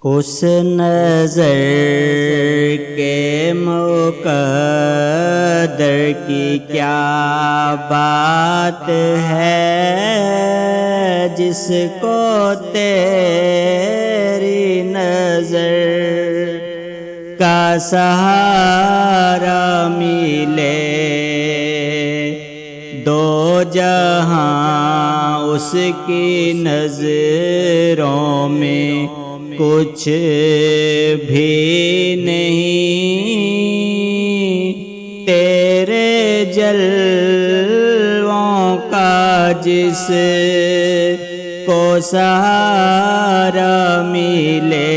اس نظر کے مقدر کی کیا بات ہے جس کو تیری نظر کا سہارا ملے، دو جہاں اس کی نظروں میں کچھ بھی نہیں، تیرے جلووں کا جس کو سہارا ملے،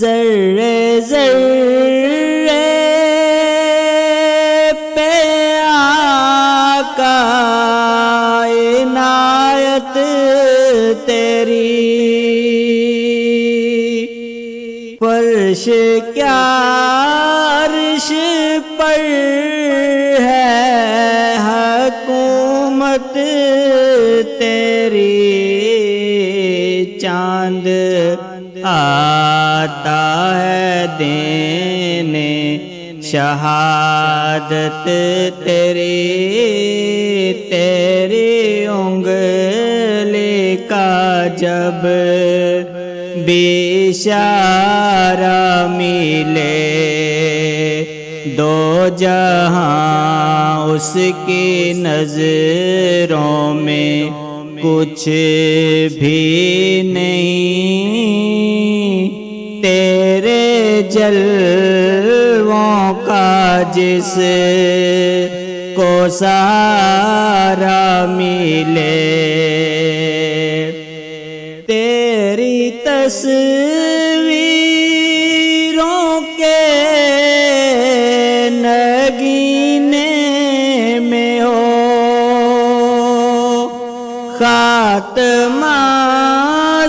ذرے ذرے پہ آقا عنایت تیری، فرش کیا عرش پر ہے حکومت تیری، چاند آتا ہے دینے شہادت تیری، تیری انگلی کا جب بھی اشارہ ملے، دو جہاں اس کی نظروں میں کچھ بھی نہیں، تیرے جلووں کا جس کو سہارا ملے، تیری تصویروں کے نگینے میں ہو خاتمہ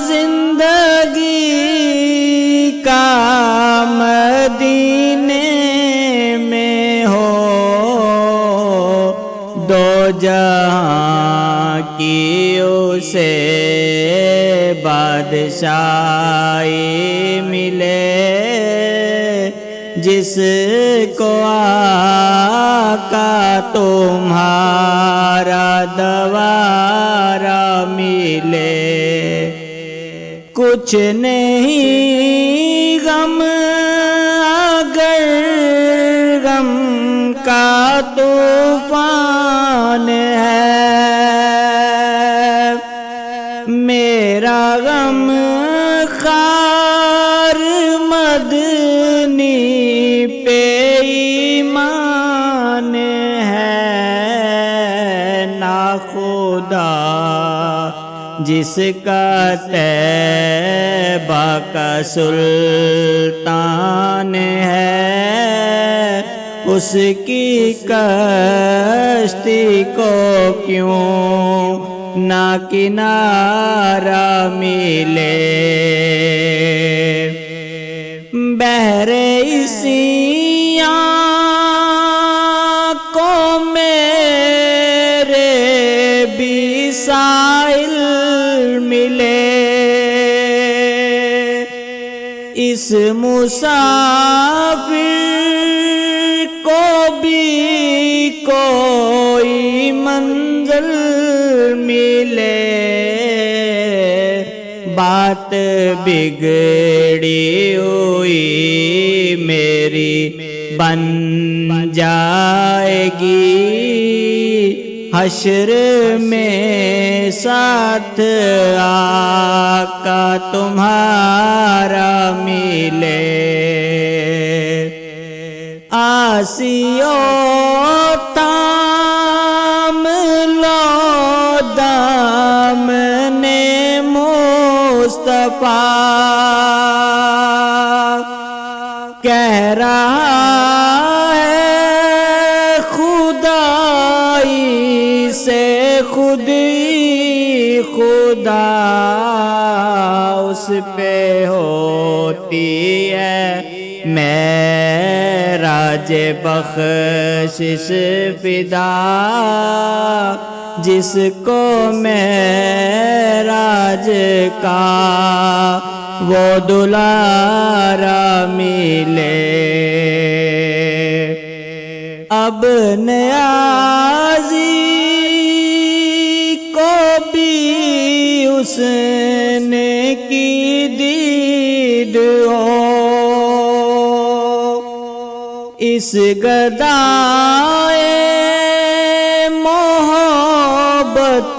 زندگی کا، مدینے میں ہو دو جہاں کی اسے بادشاہی ملے، جس کو آقا تمہارا دوبارہ ملے، کچھ نہیں غم اگر غم کا طوفان ہے، میرا غم خار مدنی پہ ایمان ہے، ناخدا جس کا طیبہ کا سلطان ہے، اس کی کشتی کو کیوں نہ کنارہ ملے، بحر اسی آنکھوں میرے بھی ساحل ملے، اس مسافر کو بھی کوئی منزل ملے، بات بگڑی ہوئی میری بن جائے گی، حشر میں ساتھ آقا تمہارا ملے، آسیو تام لو دامن مصطفیٰ، کہہ رہا ہے خدائی سے خود ہی خدا، اس پہ ہوتی ہے معراج بخشش فدا، جس کو معراج کا وہ دلارا ملے، اب نیازی کو بھی اس نے کی دید ہو، اس گدائے محبت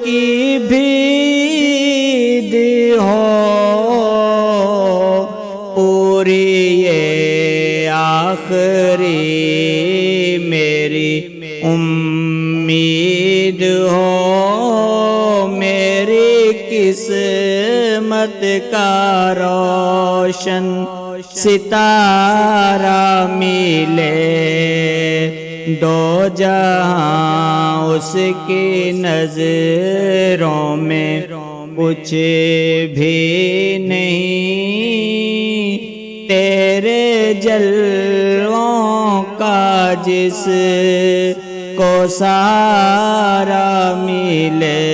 کی بھید ہو، پوری یہ آخری میری امید ہو، میری قسمت کا روشن ستارہ ملے، دو جہاں اس کی نظروں میں کچھ بھی نہیں، تیرے جلووں کا جس کو سارا ملے،